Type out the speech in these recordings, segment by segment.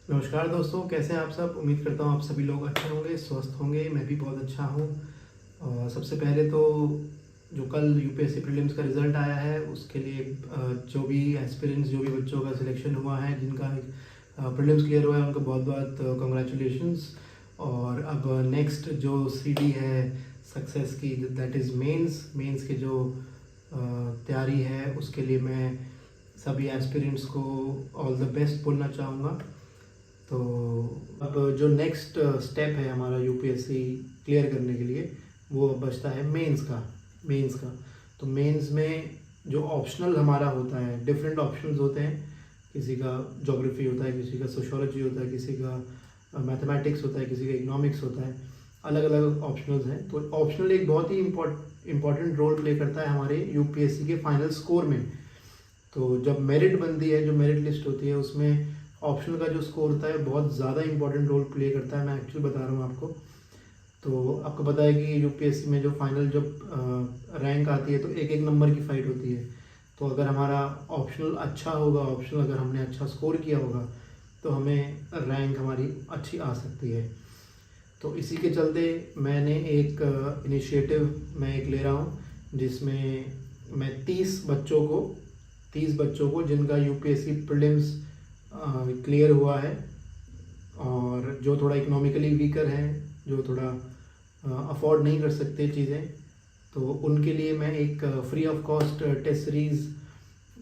नमस्कार दोस्तों, कैसे हैं आप सब। उम्मीद करता हूँ आप सभी लोग अच्छे होंगे, स्वस्थ होंगे। मैं भी बहुत अच्छा हूँ। सबसे पहले तो जो कल यूपीएससी प्रीलिम्स का रिज़ल्ट आया है उसके लिए जो भी एस्पिरेंट्स, जो भी बच्चों का सिलेक्शन हुआ है, जिनका प्रीलिम्स क्लियर हुआ है, उनको बहुत बहुत कंग्रेचुलेशंस। और अब नेक्स्ट जो सीडी है सक्सेस की, दैट इज़ मेंस की जो तैयारी है, उसके लिए मैं सभी एस्पिरेंट्स को ऑल द बेस्ट बोलना चाहूँगा। तो अब जो नेक्स्ट स्टेप है हमारा यूपीएससी क्लियर करने के लिए, वो अब बचता है मेंस का। तो मेंस में जो ऑप्शनल हमारा होता है, डिफरेंट ऑप्शंस होते हैं। किसी का ज्योग्राफी होता है, किसी का सोशियोलॉजी होता है, किसी का मैथमेटिक्स होता है, किसी का इकोनॉमिक्स होता है। अलग अलग ऑप्शनल्स हैं। तो ऑप्शनल एक बहुत ही इम्पॉर्टेंट रोल प्ले करता है हमारे यूपीएससी के फाइनल स्कोर में। तो जब मेरिट बनती है, जो मेरिट लिस्ट होती है, उसमें ऑप्शनल का जो स्कोर होता है बहुत ज़्यादा इंपॉर्टेंट रोल प्ले करता है। मैं एक्चुअली बता रहा हूँ आपको। तो आपको पता है कि यूपीएससी में जो फाइनल जब रैंक आती है तो एक एक नंबर की फ़ाइट होती है। तो अगर हमारा ऑप्शनल अच्छा होगा, ऑप्शनल अगर हमने अच्छा स्कोर किया होगा, तो हमें रैंक हमारी अच्छी आ सकती है। तो इसी के चलते मैंने एक इनिशिएटिव मैं एक ले रहा हूँ, जिसमें मैं 30 बच्चों को जिनका यूपीएससी प्रीलिम्स क्लियर हुआ है और जो थोड़ा इकोनॉमिकली वीकर हैं, जो थोड़ा अफोर्ड नहीं कर सकते चीज़ें, तो उनके लिए मैं एक free of cost test series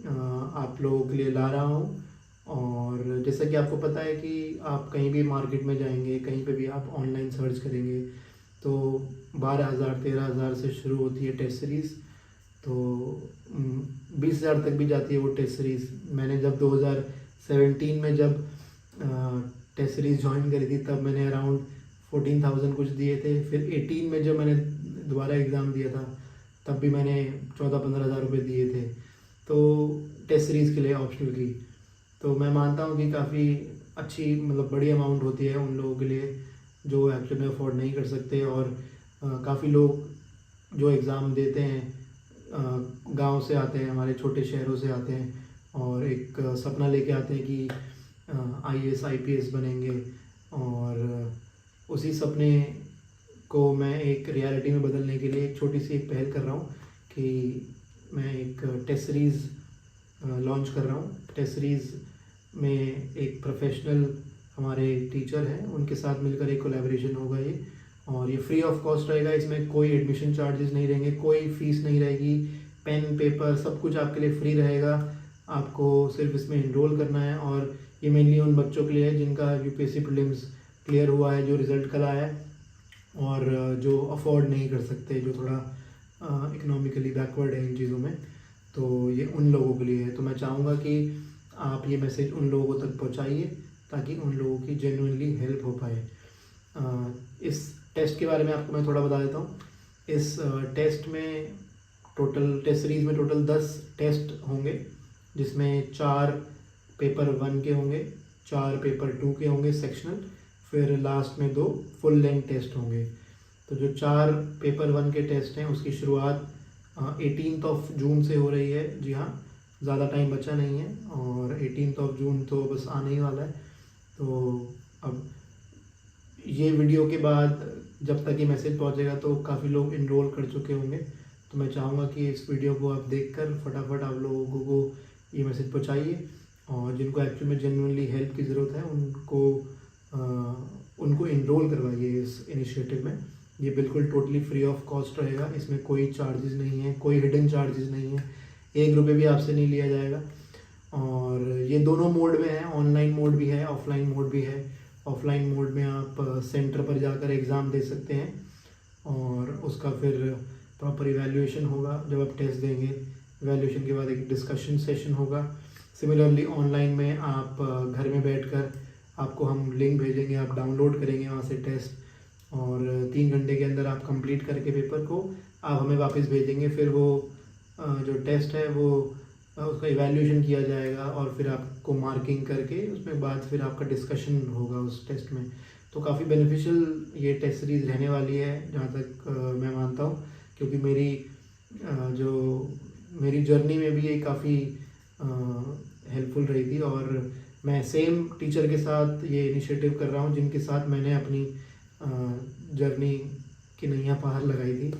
आप लोगों के लिए ला रहा हूँ। और जैसा कि आपको पता है कि आप कहीं भी मार्केट में जाएंगे, कहीं पे भी आप ऑनलाइन सर्च करेंगे, तो 12,000 13,000 से शुरू होती है टेस्ट सीरीज़। तो 20,000 तक भी जाती है वो टेस्ट सीरीज़। मैंने जब 2017 में जब टेस्ट सीरीज़ ज्वाइन करी थी, तब मैंने अराउंड 14,000 कुछ दिए थे। फिर 18 में जब मैंने दोबारा एग्ज़ाम दिया था, तब भी मैंने 14-15 हज़ार रुपये दिए थे, तो टेस्ट सीरीज़ के लिए ऑप्शनल की। तो मैं मानता हूँ कि काफ़ी अच्छी, मतलब बड़ी अमाउंट होती है उन लोगों के लिए जो एक्चुअली में अफोर्ड नहीं कर सकते। और काफ़ी लोग जो एग्ज़ाम देते हैं गांव से आते हैं, हमारे छोटे शहरों से आते हैं, और एक सपना लेके आते हैं कि आईएएस आईपीएस बनेंगे। और उसी सपने को मैं एक रियलिटी में बदलने के लिए एक छोटी सी एक पहल कर रहा हूँ कि मैं एक टेस्ट सीरीज़ लॉन्च कर रहा हूँ। टेस्ट सीरीज़ में एक प्रोफेशनल हमारे टीचर हैं, उनके साथ मिलकर एक कोलैबोरेशन होगा ये। और ये फ्री ऑफ कॉस्ट रहेगा। इसमें कोई एडमिशन चार्जेस नहीं रहेंगे, कोई फ़ीस नहीं रहेगी। पेन पेपर सब कुछ आपके लिए फ्री रहेगा। आपको सिर्फ इसमें इनरोल करना है। और ये मेनली उन बच्चों के लिए है जिनका यूपीएससी प्रीलिम्स क्लियर हुआ है, जो रिज़ल्ट कल आया है, और जो अफोर्ड नहीं कर सकते, जो थोड़ा इकोनॉमिकली बैकवर्ड है इन चीज़ों में। तो ये उन लोगों के लिए है। तो मैं चाहूँगा कि आप ये मैसेज उन लोगों तक पहुँचाइए, ताकि उन लोगों की जेन्युइनली हेल्प हो पाए। इस टेस्ट के बारे में आपको मैं थोड़ा बता देता हूँ। इस टेस्ट में टेस्ट सीरीज़ में टोटल 10 टेस्ट होंगे, जिसमें 4 पेपर 1 के होंगे, 4 पेपर 2 के होंगे सेक्शनल, फिर लास्ट में 2 फुल लेंथ टेस्ट होंगे। तो जो 4 पेपर 1 के टेस्ट हैं, उसकी शुरुआत 18 जून से हो रही है। जी हाँ, ज़्यादा टाइम बचा नहीं है, और 18 जून तो बस आने ही वाला है। तो अब ये वीडियो के बाद जब तक ये मैसेज पहुंचेगा, तो काफ़ी लोग इनरोल कर चुके होंगे। तो मैं चाहूँगा कि इस वीडियो को आप देखकर फटाफट आप लोगों को ये मैसेज पहुंचाइए, और जिनको एक्चुअली में जेन्युइनली हेल्प की ज़रूरत है, उनको इनरोल करवाइए इस इनिशिएटिव में। ये बिल्कुल टोटली फ्री ऑफ कॉस्ट रहेगा। इसमें कोई चार्जेस नहीं है, कोई हिडन चार्जेस नहीं है, 1 रुपये भी आपसे नहीं लिया जाएगा। और ये दोनों मोड में है, ऑनलाइन मोड भी है, ऑफलाइन मोड भी है। ऑफलाइन मोड में आप सेंटर पर जाकर एग्ज़ाम दे सकते हैं, और उसका फिर प्रॉपर इवैल्यूएशन होगा। जब आप टेस्ट देंगे, इवैल्यूएशन के बाद एक डिस्कशन सेशन होगा। सिमिलरली ऑनलाइन में आप घर में बैठकर, आपको हम लिंक भेजेंगे, आप डाउनलोड करेंगे वहाँ से टेस्ट, और 3 घंटे के अंदर आप कंप्लीट करके पेपर को आप हमें वापस भेजेंगे। फिर वो जो टेस्ट है वो उसका इवैल्यूएशन किया जाएगा, और फिर आपको मार्किंग करके उसमें बाद फिर आपका डिस्कशन होगा उस टेस्ट में। तो काफ़ी बेनिफिशियल ये टेस्ट सीरीज़ रहने वाली है, जहाँ तक मैं मानता हूँ। क्योंकि मेरी जर्नी में भी ये काफ़ी हेल्पफुल रही थी। और मैं सेम टीचर के साथ ये इनिशिएटिव कर रहा हूँ जिनके साथ मैंने अपनी जर्नी की नैया पार लगाई थी।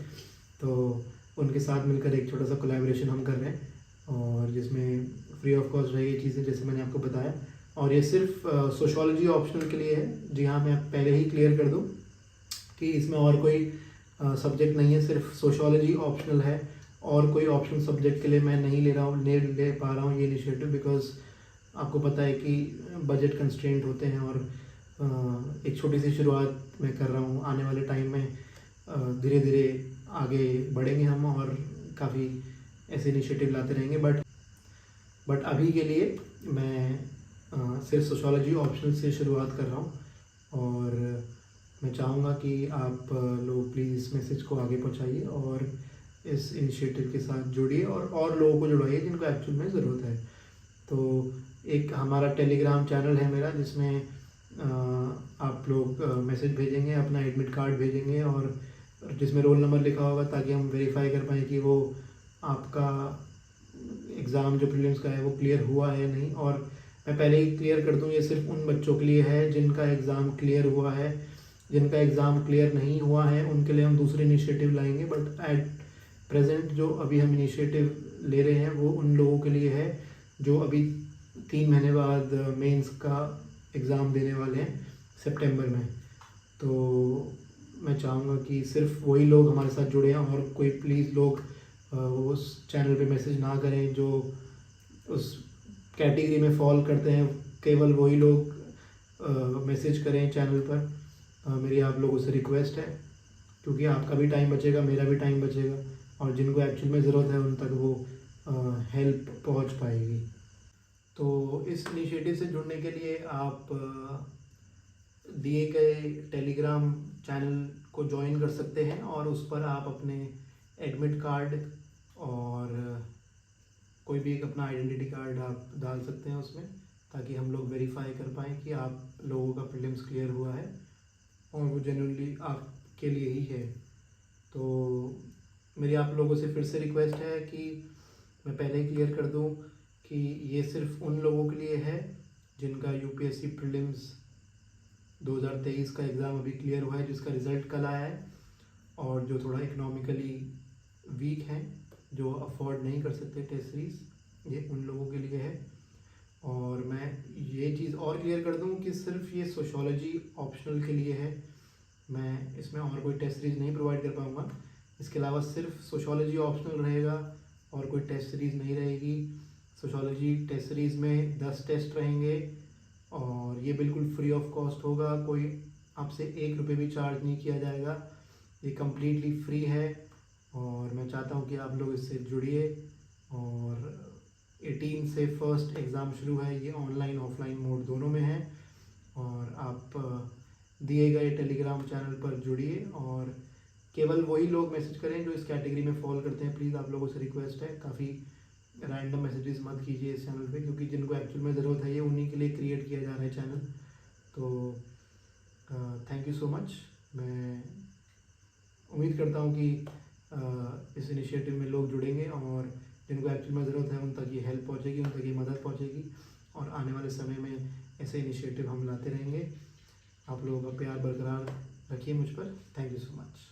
तो उनके साथ मिलकर एक छोटा सा कोलैबोरेशन हम कर रहे हैं और जिसमें फ्री ऑफ कॉस्ट रहेगी चीज़ें जैसे मैंने आपको बताया। और ये सिर्फ सोशियोलॉजी ऑप्शनल के लिए है। जी हाँ, मैं पहले ही क्लियर कर दूँ कि इसमें और कोई सब्जेक्ट नहीं है, सिर्फ सोशियोलॉजी ऑप्शनल है। और कोई ऑप्शनल सब्जेक्ट के लिए मैं नहीं ले पा रहा हूँ ये इनिशिएटिव, बिकॉज आपको पता है कि बजट कंस्ट्रेंट होते हैं और एक छोटी सी शुरुआत मैं कर रहा हूँ। आने वाले टाइम में धीरे धीरे आगे बढ़ेंगे हम और काफ़ी ऐसे इनिशिएटिव लाते रहेंगे। बट अभी के लिए मैं सिर्फ सोशियोलॉजी ऑप्शनल से शुरुआत कर रहा हूँ और मैं चाहूँगा कि आप लोग प्लीज़ इस मैसेज को आगे पहुँचाइए और इस इनिशिएटिव के साथ जुड़िए और लोगों को जुड़वाइए जिनको एक्चुअल में ज़रूरत है। तो एक हमारा टेलीग्राम चैनल है मेरा, जिसमें आप लोग मैसेज भेजेंगे, अपना एडमिट कार्ड भेजेंगे और जिसमें रोल नंबर लिखा होगा, ताकि हम वेरीफाई कर पाएँ कि वो आपका एग्ज़ाम जो प्रीलिम्स का है वो क्लियर हुआ है नहीं। और मैं पहले ही क्लियर कर दूं, ये सिर्फ उन बच्चों के लिए है जिनका एग्ज़ाम क्लियर हुआ है। जिनका एग्ज़ाम क्लियर नहीं हुआ है उनके लिए हम दूसरे इनिशिएटिव लाएंगे, बट एट प्रेजेंट जो अभी हम इनिशिएटिव ले रहे हैं वो उन लोगों के लिए है जो अभी 3 महीने बाद मेंस का एग्ज़ाम देने वाले हैं सितंबर में। तो मैं चाहूँगा कि सिर्फ वही लोग हमारे साथ जुड़े हैं और कोई प्लीज़ लोग उस चैनल पे मैसेज ना करें जो उस कैटेगरी में फॉल करते हैं। केवल वही लोग मैसेज करें चैनल पर। मेरी आप लोगों से रिक्वेस्ट है, क्योंकि आपका भी टाइम बचेगा, मेरा भी टाइम बचेगा और जिनको एक्चुअल में ज़रूरत है उन तक वो हेल्प पहुंच पाएगी। तो इस इनिशिएटिव से जुड़ने के लिए आप दिए गए टेलीग्राम चैनल को ज्वाइन कर सकते हैं और उस पर आप अपने एडमिट कार्ड और कोई भी एक अपना आइडेंटिटी कार्ड आप डाल सकते हैं उसमें, ताकि हम लोग वेरीफाई कर पाएँ कि आप लोगों का प्रीलिम्स क्लियर हुआ है और वो जेन्युइनली आपके लिए ही है। तो मेरी आप लोगों से फिर से रिक्वेस्ट है कि मैं पहले ही क्लियर कर दूं कि ये सिर्फ उन लोगों के लिए है जिनका यूपीएससी प्रीलिम्स 2023 का एग्ज़ाम अभी क्लियर हुआ है, जिसका रिज़ल्ट कल आया है, और जो थोड़ा इकोनॉमिकली वीक हैं, जो अफोर्ड नहीं कर सकते टेस्ट सीरीज़, ये उन लोगों के लिए है। और मैं ये चीज़ और क्लियर कर दूं कि सिर्फ ये सोशियोलॉजी ऑप्शनल के लिए है। मैं इसमें और कोई टेस्ट सीरीज़ नहीं प्रोवाइड कर पाऊँगा। इसके अलावा सिर्फ सोशियोलॉजी ऑप्शनल रहेगा और कोई टेस्ट सीरीज़ नहीं रहेगी। सोशियोलॉजी टेस्ट सीरीज़ में 10 टेस्ट रहेंगे और ये बिल्कुल फ्री ऑफ कॉस्ट होगा। कोई आपसे 1 रुपये भी चार्ज नहीं किया जाएगा, ये कम्प्लीटली फ्री है। और मैं चाहता हूँ कि आप लोग इससे जुड़िए। और 18 से फर्स्ट एग्ज़ाम शुरू है, ये ऑनलाइन ऑफलाइन मोड दोनों में है। और आप दिए गए टेलीग्राम चैनल पर जुड़िए और केवल वही लोग मैसेज करें जो इस कैटेगरी में फॉल करते हैं। प्लीज़ आप लोगों से रिक्वेस्ट है, काफ़ी रैंडम मैसेजेस मत कीजिए इस चैनल पे, क्योंकि जिनको एक्चुअल में ज़रूरत है ये उन्हीं के लिए क्रिएट किया जा रहा है चैनल। तो थैंक यू सो मच। मैं उम्मीद करता हूँ कि इस इनिशिएटिव में लोग जुड़ेंगे और जिनको एक्चुअल में ज़रूरत है उन तक ये हेल्प पहुँचेगी, उन तक ये मदद पहुँचेगी। और आने वाले समय में ऐसे इनिशिएटिव हम लाते रहेंगे। आप लोगों का प्यार बरकरार रखिए मुझ पर। Thank you so much.